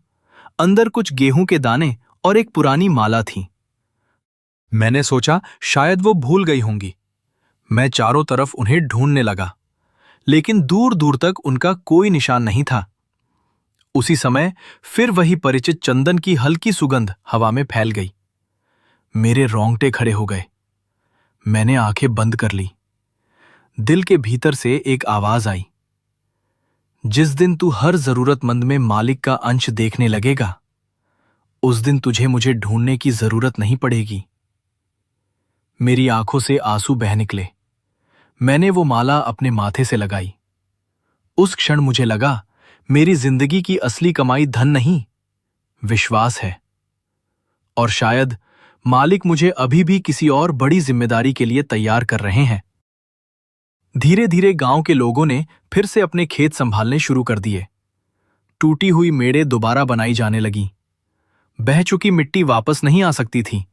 अंदर कुछ गेहूं के दाने और एक पुरानी माला थी। मैंने सोचा शायद वो भूल गई होंगी। मैं चारों तरफ उन्हें ढूंढने लगा, लेकिन दूर दूर तक उनका कोई निशान नहीं था। उसी समय फिर वही परिचित चंदन की हल्की सुगंध हवा में फैल गई। मेरे रोंगटे खड़े हो गए। मैंने आंखें बंद कर ली। दिल के भीतर से एक आवाज आई, जिस दिन तू हर जरूरतमंद में मालिक का अंश देखने लगेगा, उस दिन तुझे मुझे ढूंढने की जरूरत नहीं पड़ेगी। मेरी आंखों से आंसू बह निकले। मैंने वो माला अपने माथे से लगाई। उस क्षण मुझे लगा मेरी जिंदगी की असली कमाई धन नहीं, विश्वास है। और शायद मालिक मुझे अभी भी किसी और बड़ी जिम्मेदारी के लिए तैयार कर रहे हैं। धीरे धीरे गांव के लोगों ने फिर से अपने खेत संभालने शुरू कर दिए। टूटी हुई मेड़ें दोबारा बनाई जाने लगीं। बह चुकी मिट्टी वापस नहीं आ सकती थी,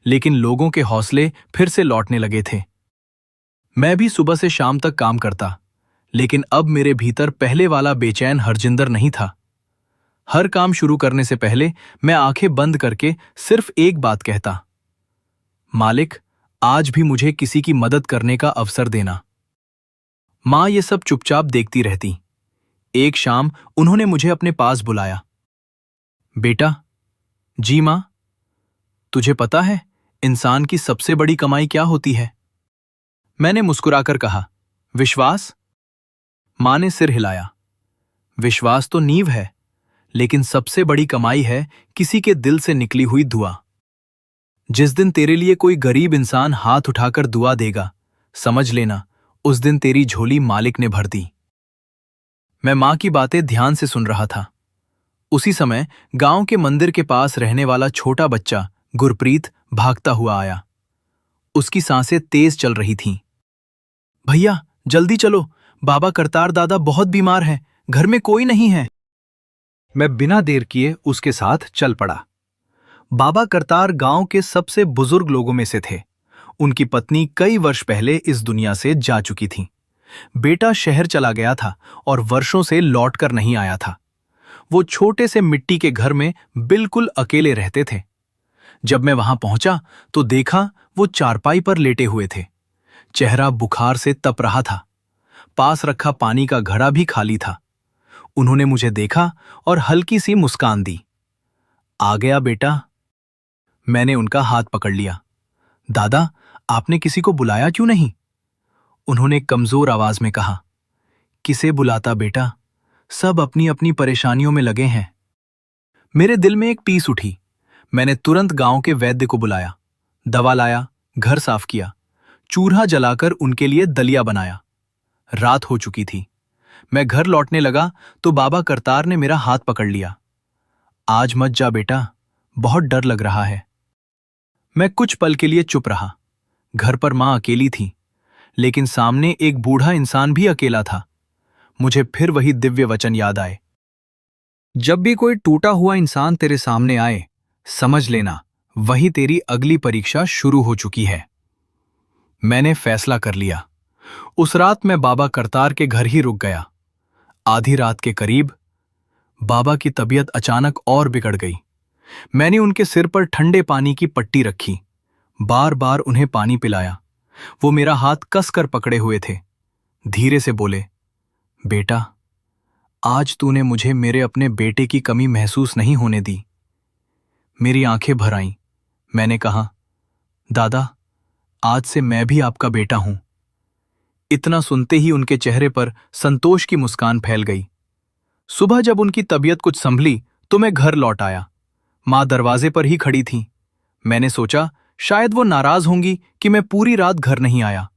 लेकिन लोगों के हौसले फिर से लौटने लगे थे। मैं भी सुबह से शाम तक काम करता, लेकिन अब मेरे भीतर पहले वाला बेचैन हरजिंदर नहीं था। हर काम शुरू करने से पहले मैं आंखें बंद करके सिर्फ एक बात कहता, मालिक, आज भी मुझे किसी की मदद करने का अवसर देना। माँ ये सब चुपचाप देखती रहती। एक शाम उन्होंने मुझे अपने पास बुलाया। बेटा। जी माँ। तुझे पता है इंसान की सबसे बड़ी कमाई क्या होती है? मैंने मुस्कुराकर कहा, विश्वास। माँ ने सिर हिलाया। विश्वास तो नींव है, लेकिन सबसे बड़ी कमाई है किसी के दिल से निकली हुई दुआ। जिस दिन तेरे लिए कोई गरीब इंसान हाथ उठाकर दुआ देगा, समझ लेना उस दिन तेरी झोली मालिक ने भर दी। मैं माँ की बातें ध्यान से सुन रहा था। उसी समय गांव के मंदिर के पास रहने वाला छोटा बच्चा गुरप्रीत भागता हुआ आया। उसकी सांसें तेज चल रही थीं। भैया जल्दी चलो, बाबा करतार दादा बहुत बीमार हैं, घर में कोई नहीं है। मैं बिना देर किए उसके साथ चल पड़ा। बाबा करतार गांव के सबसे बुजुर्ग लोगों में से थे। उनकी पत्नी कई वर्ष पहले इस दुनिया से जा चुकी थी। बेटा शहर चला गया था और वर्षों से लौटकर नहीं आया था। वो छोटे से मिट्टी के घर में बिल्कुल अकेले रहते थे। जब मैं वहां पहुंचा तो देखा वो चारपाई पर लेटे हुए थे। चेहरा बुखार से तप रहा था। पास रखा पानी का घड़ा भी खाली था। उन्होंने मुझे देखा और हल्की सी मुस्कान दी। आ गया बेटा। मैंने उनका हाथ पकड़ लिया। दादा, आपने किसी को बुलाया क्यों नहीं? उन्होंने कमजोर आवाज में कहा, किसे बुलाता बेटा, सब अपनी अपनी परेशानियों में लगे हैं। मेरे दिल में एक टीस उठी। मैंने तुरंत गांव के वैद्य को बुलाया, दवा लाया, घर साफ किया, चूल्हा जलाकर उनके लिए दलिया बनाया। रात हो चुकी थी। मैं घर लौटने लगा तो बाबा करतार ने मेरा हाथ पकड़ लिया। आज मत जा बेटा, बहुत डर लग रहा है। मैं कुछ पल के लिए चुप रहा। घर पर मां अकेली थी, लेकिन सामने एक बूढ़ा इंसान भी अकेला था। मुझे फिर वही दिव्य वचन याद आए, जब भी कोई टूटा हुआ इंसान तेरे सामने आए, समझ लेना वही तेरी अगली परीक्षा शुरू हो चुकी है। मैंने फैसला कर लिया। उस रात मैं बाबा करतार के घर ही रुक गया। आधी रात के करीब बाबा की तबीयत अचानक और बिगड़ गई। मैंने उनके सिर पर ठंडे पानी की पट्टी रखी, बार बार उन्हें पानी पिलाया। वो मेरा हाथ कसकर पकड़े हुए थे। धीरे से बोले, बेटा, आज तूने मुझे मेरे अपने बेटे की कमी महसूस नहीं होने दी। मेरी आंखें भर आईं। मैंने कहा, दादा, आज से मैं भी आपका बेटा हूं। इतना सुनते ही उनके चेहरे पर संतोष की मुस्कान फैल गई। सुबह जब उनकी तबीयत कुछ संभली तो मैं घर लौट आया। मां दरवाजे पर ही खड़ी थी। मैंने सोचा शायद वो नाराज होंगी कि मैं पूरी रात घर नहीं आया,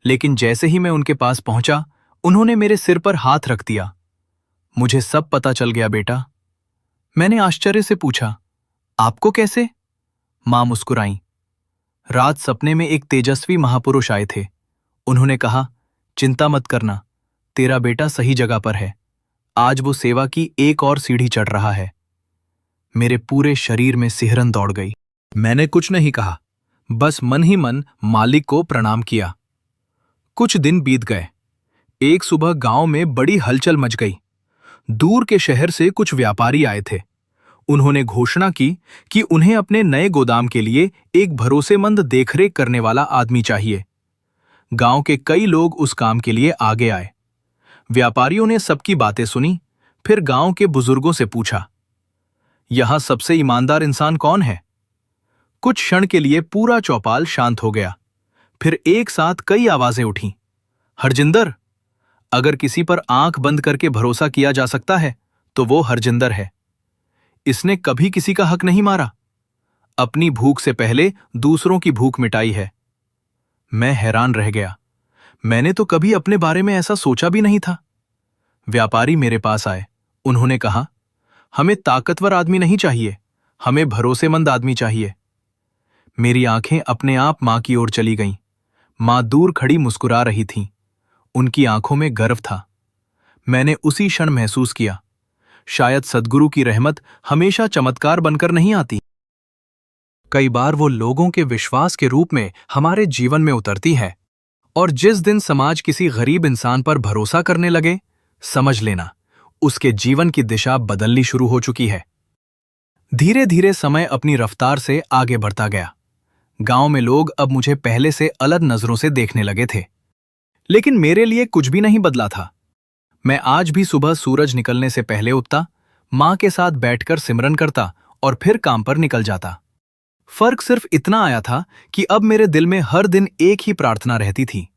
लेकिन जैसे ही मैं उनके पास पहुंचा, उन्होंने मेरे सिर पर हाथ रख दिया। मुझे सब पता चल गया बेटा। मैंने आश्चर्य से पूछा, आपको कैसे? मां मुस्कुराईं। रात सपने में एक तेजस्वी महापुरुष आए थे। उन्होंने कहा, चिंता मत करना, तेरा बेटा सही जगह पर है। आज वो सेवा की एक और सीढ़ी चढ़ रहा है। मेरे पूरे शरीर में सिहरन दौड़ गई। मैंने कुछ नहीं कहा, बस मन ही मन मालिक को प्रणाम किया। कुछ दिन बीत गए। एक सुबह गांव में बड़ी हलचल मच गई। दूर के शहर से कुछ व्यापारी आए थे। उन्होंने घोषणा की कि उन्हें अपने नए गोदाम के लिए एक भरोसेमंद देखरेख करने वाला आदमी चाहिए। गांव के कई लोग उस काम के लिए आगे आए। व्यापारियों ने सबकी बातें सुनी, फिर गांव के बुजुर्गों से पूछा, यहां सबसे ईमानदार इंसान कौन है? कुछ क्षण के लिए पूरा चौपाल शांत हो गया। फिर एक साथ कई आवाजें उठीं। हरजिंदर, अगर किसी पर आंख बंद करके भरोसा किया जा सकता है तो वो हरजिंदर है। इसने कभी किसी का हक नहीं मारा। अपनी भूख से पहले दूसरों की भूख मिटाई है। मैं हैरान रह गया। मैंने तो कभी अपने बारे में ऐसा सोचा भी नहीं था। व्यापारी मेरे पास आए। उन्होंने कहा, हमें ताकतवर आदमी नहीं चाहिए, हमें भरोसेमंद आदमी चाहिए। मेरी आंखें अपने आप मां की ओर चली गईं। मां दूर खड़ी मुस्कुरा रही थीं। उनकी आंखों में गर्व था। मैंने उसी क्षण महसूस किया, शायद सद्गुरु की रहमत हमेशा चमत्कार बनकर नहीं आती। कई बार वो लोगों के विश्वास के रूप में हमारे जीवन में उतरती है, और जिस दिन समाज किसी गरीब इंसान पर भरोसा करने लगे, समझ लेना उसके जीवन की दिशा बदलनी शुरू हो चुकी है। धीरे धीरे समय अपनी रफ्तार से आगे बढ़ता गया। गांव में लोग अब मुझे पहले से अलग नजरों से देखने लगे थे, लेकिन मेरे लिए कुछ भी नहीं बदला था। मैं आज भी सुबह सूरज निकलने से पहले उठता, मां के साथ बैठकर सिमरन करता और फिर काम पर निकल जाता। फर्क सिर्फ इतना आया था कि अब मेरे दिल में हर दिन एक ही प्रार्थना रहती थी,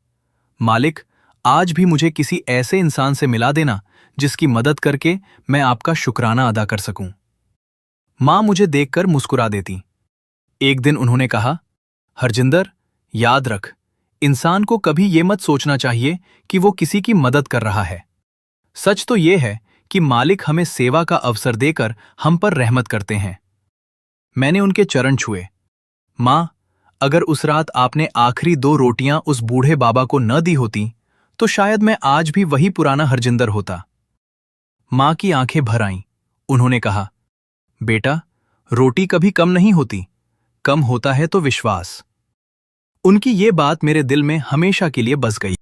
मालिक, आज भी मुझे किसी ऐसे इंसान से मिला देना जिसकी मदद करके मैं आपका शुक्राना अदा कर सकूं। मां मुझे देखकर मुस्कुरा देती। एक दिन उन्होंने कहा, हरजिंदर, याद रख, इंसान को कभी ये मत सोचना चाहिए कि वो किसी की मदद कर रहा है। सच तो ये है कि मालिक हमें सेवा का अवसर देकर हम पर रहमत करते हैं। मैंने उनके चरण छुए। मां, अगर उस रात आपने आखिरी 2 रोटियां उस बूढ़े बाबा को न दी होती तो शायद मैं आज भी वही पुराना हरजिंदर होता। मां की आंखें भर आईं। उन्होंने कहा, बेटा, रोटी कभी कम नहीं होती, कम होता है तो विश्वास। उनकी ये बात मेरे दिल में हमेशा के लिए बस गई।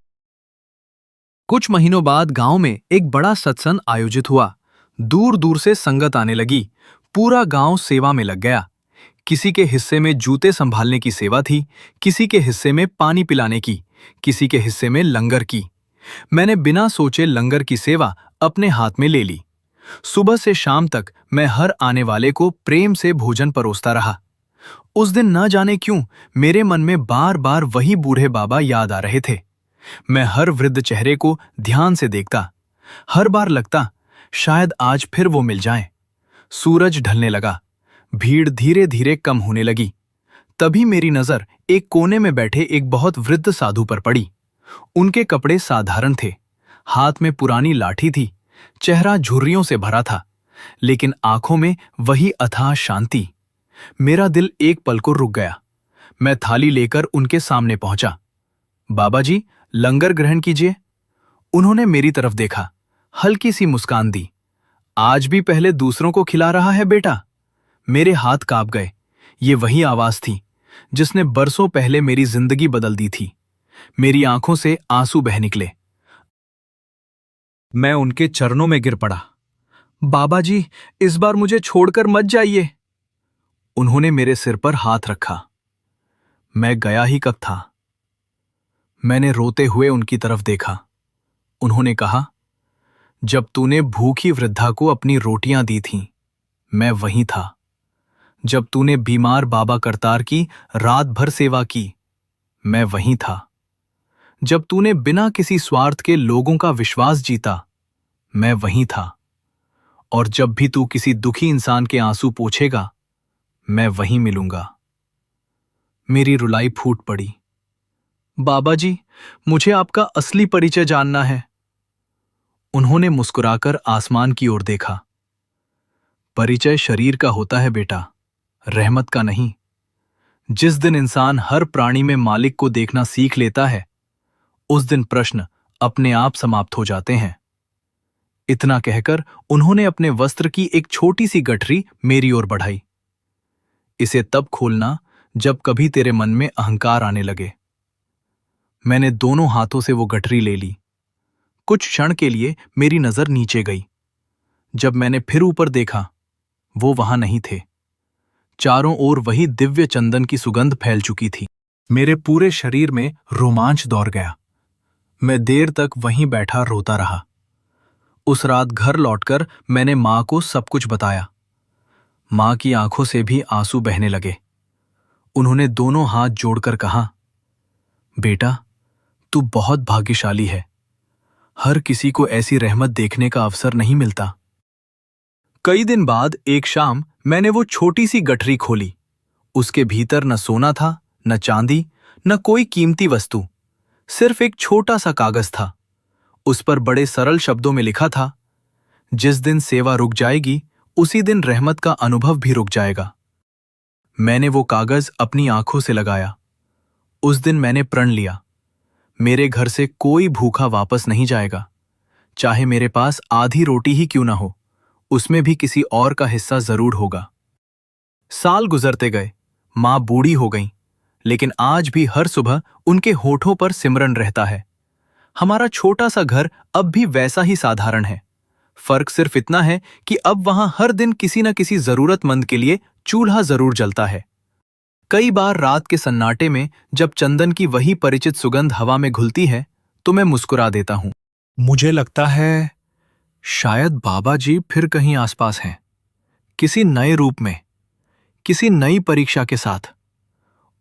कुछ महीनों बाद गांव में एक बड़ा सत्संग आयोजित हुआ। दूर दूर से संगत आने लगी। पूरा गांव सेवा में लग गया। किसी के हिस्से में जूते संभालने की सेवा थी, किसी के हिस्से में पानी पिलाने की, किसी के हिस्से में लंगर की। मैंने बिना सोचे लंगर की सेवा अपने हाथ में ले ली। सुबह से शाम तक मैं हर आने वाले को प्रेम से भोजन परोसता रहा। उस दिन न जाने क्यों मेरे मन में बार बार वही बूढ़े बाबा याद आ रहे थे। मैं हर वृद्ध चेहरे को ध्यान से देखता। हर बार लगता, शायद आज फिर वो मिल जाएं। सूरज ढलने लगा। भीड़ धीरे धीरे कम होने लगी। तभी मेरी नजर एक कोने में बैठे एक बहुत वृद्ध साधु पर पड़ी। उनके कपड़े साधारण थे, हाथ में पुरानी लाठी थी, चेहरा झुर्रियों से भरा था, लेकिन आंखों में वही अथाह शांति। मेरा दिल एक पल को रुक गया। मैं थाली लेकर उनके सामने पहुंचा। बाबा जी, लंगर ग्रहण कीजिए। उन्होंने मेरी तरफ देखा, हल्की सी मुस्कान दी। आज भी पहले दूसरों को खिला रहा है बेटा? मेरे हाथ कांप गए। ये वही आवाज थी जिसने बरसों पहले मेरी जिंदगी बदल दी थी। मेरी आंखों से आंसू बह निकले। मैं उनके चरणों में गिर पड़ा। बाबा जी, इस बार मुझे छोड़कर मत जाइए। उन्होंने मेरे सिर पर हाथ रखा। मैं गया ही कब था। मैंने रोते हुए उनकी तरफ देखा। उन्होंने कहा, जब तूने भूखी वृद्धा को अपनी रोटियां दी थीं, मैं वहीं था। जब तूने बीमार बाबा करतार की रात भर सेवा की, मैं वहीं था। जब तूने बिना किसी स्वार्थ के लोगों का विश्वास जीता, मैं वहीं था। और जब भी तू किसी दुखी इंसान के आंसू पोंछेगा, मैं वहीं मिलूंगा। मेरी रुलाई फूट पड़ी। बाबा जी, मुझे आपका असली परिचय जानना है। उन्होंने मुस्कुराकर आसमान की ओर देखा। परिचय शरीर का होता है बेटा, रहमत का नहीं। जिस दिन इंसान हर प्राणी में मालिक को देखना सीख लेता है, उस दिन प्रश्न अपने आप समाप्त हो जाते हैं। इतना कहकर उन्होंने अपने वस्त्र की एक छोटी सी गठरी मेरी ओर बढ़ाई। इसे तब खोलना जब कभी तेरे मन में अहंकार आने लगे। मैंने दोनों हाथों से वो गठरी ले ली। कुछ क्षण के लिए मेरी नजर नीचे गई। जब मैंने फिर ऊपर देखा, वो वहां नहीं थे। चारों ओर वही दिव्य चंदन की सुगंध फैल चुकी थी। मेरे पूरे शरीर में रोमांच दौड़ गया। मैं देर तक वहीं बैठा रोता रहा। उस रात घर लौटकर मैंने मां को सब कुछ बताया। मां की आंखों से भी आंसू बहने लगे। उन्होंने दोनों हाथ जोड़कर कहा, बेटा, तू बहुत भाग्यशाली है। हर किसी को ऐसी रहमत देखने का अवसर नहीं मिलता। कई दिन बाद एक शाम मैंने वो छोटी सी गठरी खोली। उसके भीतर न सोना था, न चांदी, न कोई कीमती वस्तु, सिर्फ एक छोटा सा कागज था। उस पर बड़े सरल शब्दों में लिखा था, जिस दिन सेवा रुक जाएगी उसी दिन रहमत का अनुभव भी रुक जाएगा। मैंने वो कागज अपनी आंखों से लगाया। उस दिन मैंने प्रण लिया, मेरे घर से कोई भूखा वापस नहीं जाएगा, चाहे मेरे पास आधी रोटी ही क्यों ना हो, उसमें भी किसी और का हिस्सा जरूर होगा। साल गुजरते गए, मां बूढ़ी हो गईं, लेकिन आज भी हर सुबह उनके होठों पर सिमरन रहता है। हमारा छोटा सा घर अब भी वैसा ही साधारण है। फर्क सिर्फ इतना है कि अब वहां हर दिन किसी न किसी जरूरतमंद के लिए चूल्हा जरूर जलता है। कई बार रात के सन्नाटे में जब चंदन की वही परिचित सुगंध हवा में घुलती है तो मैं मुस्कुरा देता हूं। मुझे लगता है शायद बाबा जी फिर कहीं आसपास हैं, किसी नए रूप में, किसी नई परीक्षा के साथ।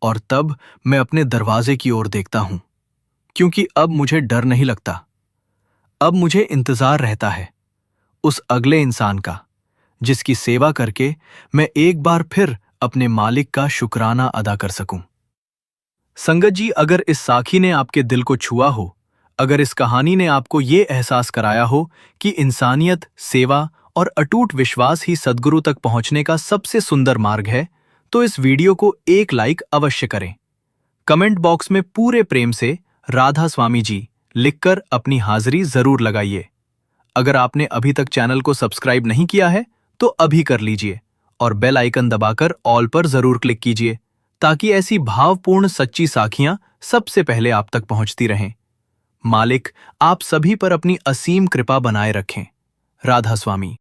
और तब मैं अपने दरवाजे की ओर देखता हूं, क्योंकि अब मुझे डर नहीं लगता। अब मुझे इंतजार रहता है उस अगले इंसान का, जिसकी सेवा करके मैं एक बार फिर अपने मालिक का शुक्राना अदा कर सकूं। संगत जी, अगर इस साखी ने आपके दिल को छुआ हो, अगर इस कहानी ने आपको ये एहसास कराया हो कि इंसानियत, सेवा और अटूट विश्वास ही सद्गुरु तक पहुंचने का सबसे सुंदर मार्ग है, तो इस वीडियो को एक लाइक अवश्य करें। कमेंट बॉक्स में पूरे प्रेम से राधा स्वामी जी लिखकर अपनी हाजिरी जरूर लगाइए। अगर आपने अभी तक चैनल को सब्सक्राइब नहीं किया है तो अभी कर लीजिए और बेल आइकन दबाकर ऑल पर जरूर क्लिक कीजिए, ताकि ऐसी भावपूर्ण सच्ची साखियां सबसे पहले आप तक पहुंचती रहें। मालिक आप सभी पर अपनी असीम कृपा बनाए रखें। राधा स्वामी।